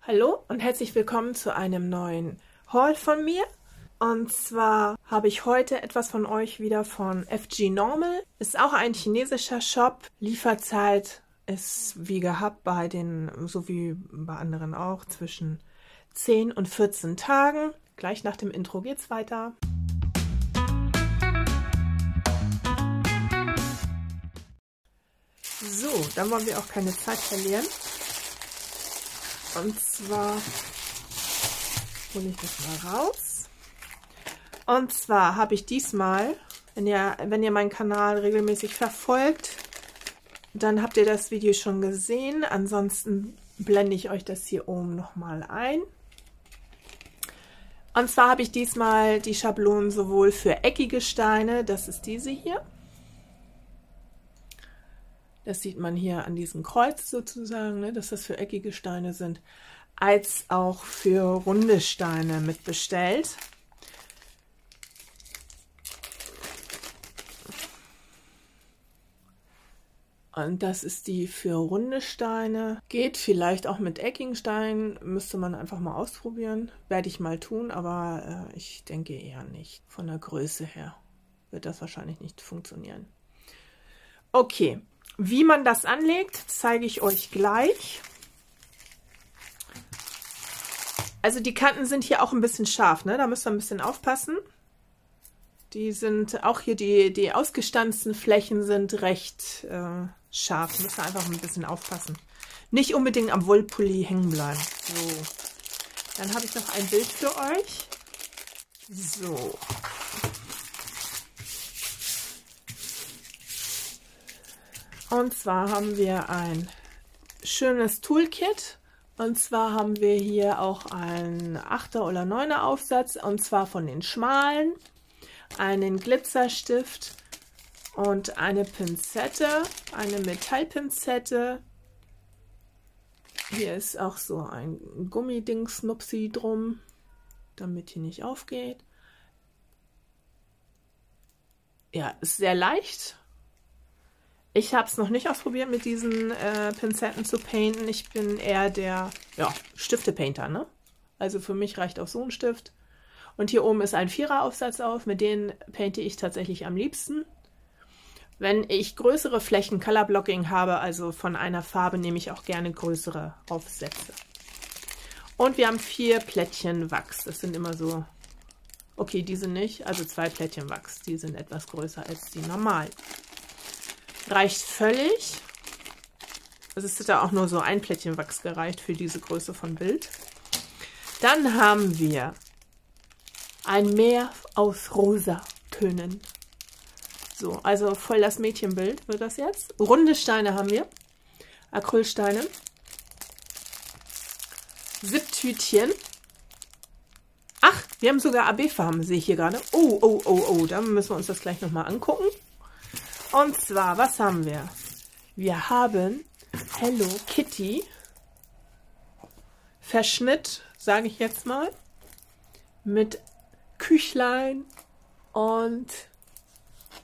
Hallo und herzlich willkommen zu einem neuen Haul von mir. Und zwar habe ich heute etwas von euch wieder von FG Normal. Ist auch ein chinesischer Shop. Lieferzeit ist wie gehabt bei den, so wie bei anderen auch, zwischen 10 und 14 Tagen. Gleich nach dem Intro geht's weiter. So, dann wollen wir auch keine Zeit verlieren. Und zwar hole ich das mal raus. Und zwar habe ich diesmal, wenn ihr meinen Kanal regelmäßig verfolgt, dann habt ihr das Video schon gesehen. Ansonsten blende ich euch das hier oben nochmal ein. Und zwar habe ich diesmal die Schablonen sowohl für eckige Steine, das ist diese hier. Das sieht man hier an diesem Kreuz sozusagen, ne, dass das für eckige Steine sind, als auch für runde Steine mitbestellt. Und das ist die für runde Steine. Geht vielleicht auch mit eckigen Steinen, müsste man einfach mal ausprobieren. Werde ich mal tun, aber ich denke eher nicht. Von der Größe her wird das wahrscheinlich nicht funktionieren. Okay. Wie man das anlegt, zeige ich euch gleich. Also die Kanten sind hier auch ein bisschen scharf, ne? Da müsst ihr ein bisschen aufpassen. Die sind auch hier, die ausgestanzten Flächen sind recht scharf. Müsst ihr einfach ein bisschen aufpassen. Nicht unbedingt am Wollpulli hängen bleiben. So. Dann habe ich noch ein Bild für euch. So. Und zwar haben wir ein schönes Toolkit. Und zwar haben wir hier auch einen 8er oder 9er Aufsatz. Und zwar von den schmalen. Einen Glitzerstift und eine Pinzette. Eine Metallpinzette. Hier ist auch so ein Gummidings-Nupsi drum, damit hier nicht aufgeht. Ja, ist sehr leicht. Ich habe es noch nicht ausprobiert, mit diesen Pinzetten zu painten. Ich bin eher der Stifte-Painter, ne? Also für mich reicht auch so ein Stift. Und hier oben ist ein 4er Aufsatz auf. Mit denen painte ich tatsächlich am liebsten. Wenn ich größere Flächen Color Blocking habe, also von einer Farbe, nehme ich auch gerne größere Aufsätze. Und wir haben 4 Plättchen Wachs. Das sind immer so, okay, die sind nicht, also 2 Plättchen Wachs. Die sind etwas größer als die normalen. Reicht völlig. Also es ist da auch nur so ein Plättchen Wachs gereicht für diese Größe von Bild. Dann haben wir ein Meer aus Rosatönen. So, also voll das Mädchenbild wird das jetzt. Runde Steine haben wir. Acrylsteine. Siebtütchen. Ach, wir haben sogar AB-Farben, sehe ich hier gerade. Oh, da müssen wir uns das gleich nochmal angucken. Und zwar, was haben wir? Wir haben Hello Kitty Verschnitt, sage ich jetzt mal, mit Küchlein und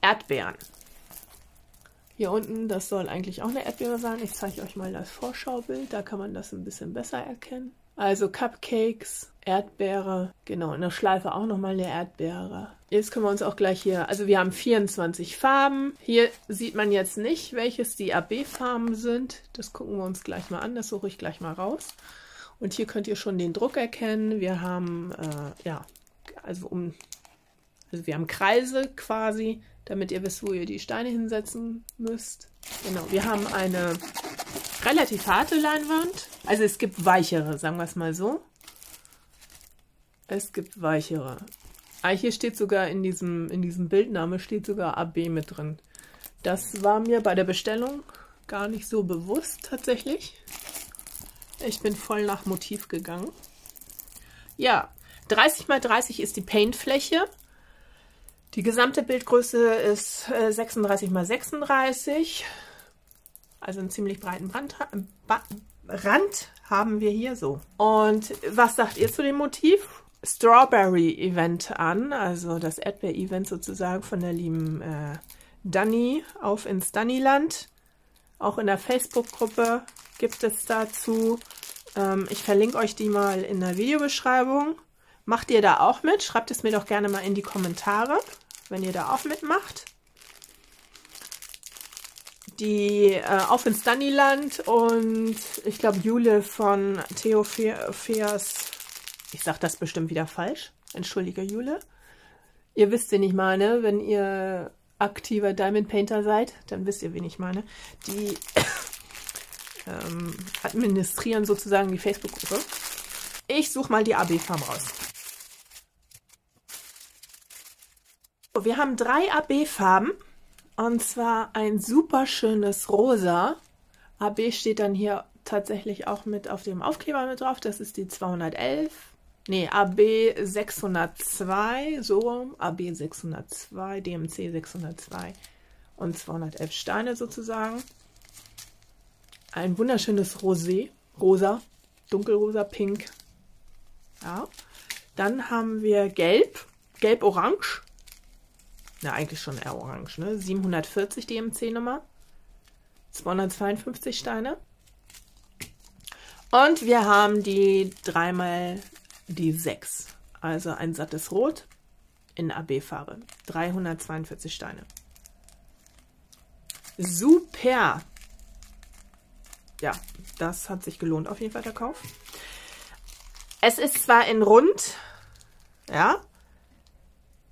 Erdbeeren. Hier unten, das soll eigentlich auch eine Erdbeere sein. Ich zeige euch mal das Vorschaubild, da kann man das ein bisschen besser erkennen. Also Cupcakes, Erdbeere, genau, in der Schleife auch nochmal eine Erdbeere. Jetzt können wir uns auch gleich hier, also wir haben 24 Farben. Hier sieht man jetzt nicht, welches die AB-Farben sind. Das gucken wir uns gleich mal an, das suche ich gleich mal raus. Und hier könnt ihr schon den Druck erkennen. Wir haben, wir haben Kreise quasi, damit ihr wisst, wo ihr die Steine hinsetzen müsst. Genau, wir haben eine relativ harte Leinwand. Also es gibt weichere, sagen wir es mal so. Es gibt weichere. Ah, hier steht sogar in diesem Bildname steht sogar AB mit drin. Das war mir bei der Bestellung gar nicht so bewusst tatsächlich. Ich bin voll nach Motiv gegangen. Ja, 30 x 30 ist die Paintfläche. Die gesamte Bildgröße ist 36 x 36. Also einen ziemlich breiten Rand haben wir hier so. Und was sagt ihr zu dem Motiv? Strawberry Event an, also das Erdbeer-Event sozusagen von der lieben Dani auf ins Daniland. Auch in der Facebook-Gruppe gibt es dazu Ich verlinke euch die mal in der Videobeschreibung. Macht ihr da auch mit? Schreibt es mir doch gerne mal in die Kommentare, wenn ihr da auch mitmacht. Die Auf ins Daniland und ich glaube Jule von Theo Feas. Ich sage das bestimmt wieder falsch. Entschuldige, Jule. Ihr wisst, wen ich meine. Wenn ihr aktiver Diamond Painter seid, dann wisst ihr, wen ich meine. Die administrieren sozusagen die Facebook-Gruppe. Ich suche mal die AB-Farben raus. So, wir haben 3 AB-Farben. Und zwar ein super schönes Rosa. AB steht dann hier tatsächlich auch mit auf dem Aufkleber mit drauf. Das ist die 211. Nee, AB 602, so rum. AB 602, DMC 602 und 211 Steine sozusagen. Ein wunderschönes Rosé, rosa, dunkelrosa, pink. Ja. Dann haben wir Gelb, Gelb-Orange. Na, eigentlich schon eher orange, ne? 740 DMC-Nummer. 252 Steine. Und wir haben die 3x die 6. Also ein sattes Rot in AB-Farbe. 342 Steine. Super! Ja, das hat sich gelohnt auf jeden Fall, der Kauf. Es ist zwar in rund, ja,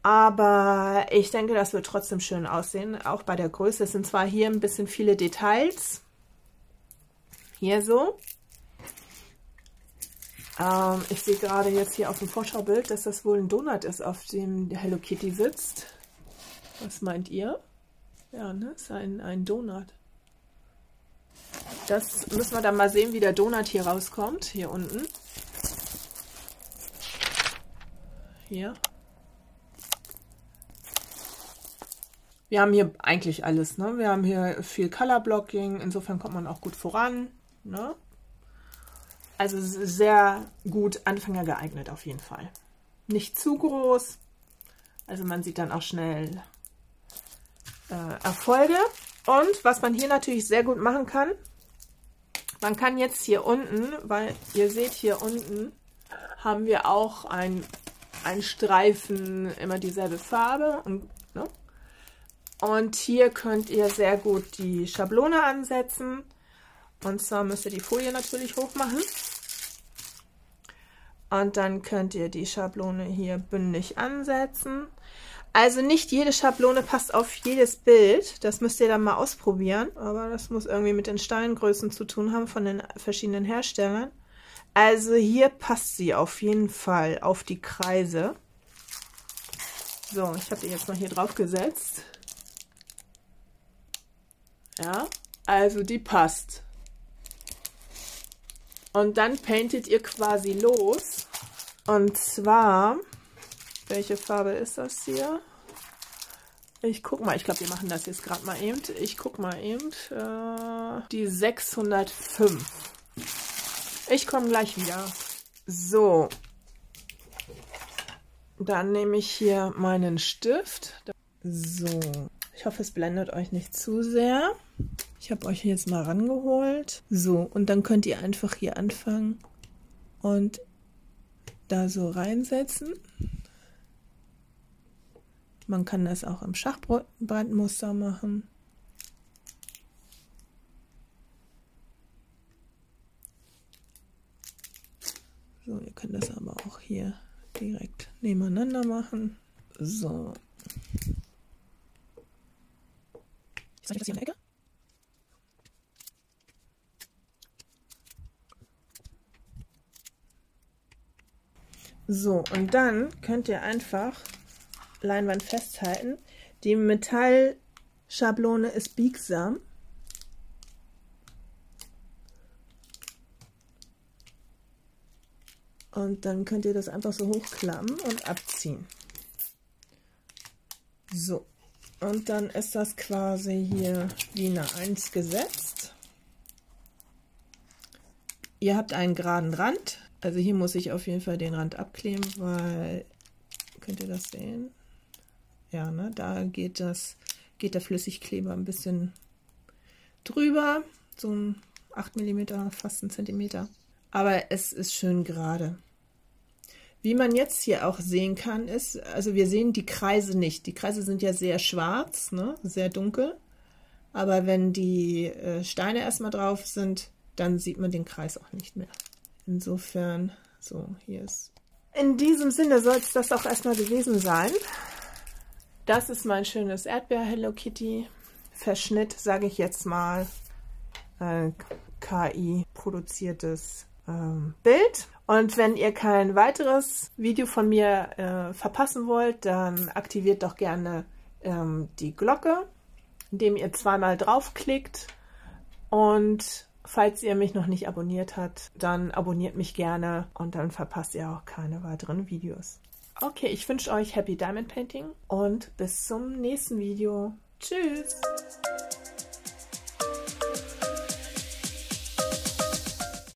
aber ich denke, das wird trotzdem schön aussehen, auch bei der Größe. Es sind zwar hier ein bisschen viele Details, hier so. Ich sehe gerade jetzt hier auf dem Vorschaubild, dass das wohl ein Donut ist, auf dem Hello Kitty sitzt. Was meint ihr? Ja, ne, ist ein Donut. Das müssen wir dann mal sehen, wie der Donut hier rauskommt, hier unten. Hier. Wir haben hier eigentlich alles, ne? Wir haben hier viel Color Blocking, insofern kommt man auch gut voran, ne? Also sehr gut Anfänger geeignet auf jeden Fall. Nicht zu groß, also man sieht dann auch schnell Erfolge. Und was man hier natürlich sehr gut machen kann, man kann jetzt hier unten, weil ihr seht hier unten, haben wir auch einen Streifen, immer dieselbe Farbe. Und hier könnt ihr sehr gut die Schablone ansetzen. Und zwar müsst ihr die Folie natürlich hoch machen. Und dann könnt ihr die Schablone hier bündig ansetzen. Also nicht jede Schablone passt auf jedes Bild. Das müsst ihr dann mal ausprobieren. Aber das muss irgendwie mit den Steingrößen zu tun haben von den verschiedenen Herstellern. Also hier passt sie auf jeden Fall auf die Kreise. So, ich habe die jetzt mal hier drauf gesetzt. Ja, also die passt. Und dann paintet ihr quasi los. Und zwar, welche Farbe ist das hier? Ich guck mal, ich glaube, wir machen das jetzt gerade mal eben. Ich guck mal eben. Die 605. Ich komme gleich wieder. So. Dann nehme ich hier meinen Stift. So. Ich hoffe, es blendet euch nicht zu sehr. Ich habe euch jetzt mal rangeholt. So, und dann könnt ihr einfach hier anfangen und da so reinsetzen. Man kann das auch im Schachbrandmuster machen. So, ihr könnt das aber auch hier direkt nebeneinander machen. So. Jetzt mache ich das hier in der Ecke. So, und dann könnt ihr einfach Leinwand festhalten. Die Metallschablone ist biegsam. Und dann könnt ihr das einfach so hochklappen und abziehen. So, und dann ist das quasi hier DIN A1 gesetzt. Ihr habt einen geraden Rand. Also hier muss ich auf jeden Fall den Rand abkleben, weil, könnt ihr das sehen? Ja, ne, da geht der Flüssigkleber ein bisschen drüber, so ein 8 mm, fast ein Zentimeter. aber es ist schön gerade. Wie man jetzt hier auch sehen kann, ist, also wir sehen die Kreise nicht. Die Kreise sind ja sehr schwarz, ne? Sehr dunkel. Aber wenn die Steine erstmal drauf sind, dann sieht man den Kreis auch nicht mehr. Insofern, so, hier ist. In diesem Sinne soll es das auch erstmal gewesen sein. Das ist mein schönes Erdbeer Hello Kitty Verschnitt, sage ich jetzt mal. KI produziertes Bild. Und wenn ihr kein weiteres Video von mir verpassen wollt, dann aktiviert doch gerne die Glocke, indem ihr zweimal draufklickt. Und falls ihr mich noch nicht abonniert habt, dann abonniert mich gerne und dann verpasst ihr auch keine weiteren Videos. Okay, ich wünsche euch Happy Diamond Painting und bis zum nächsten Video. Tschüss!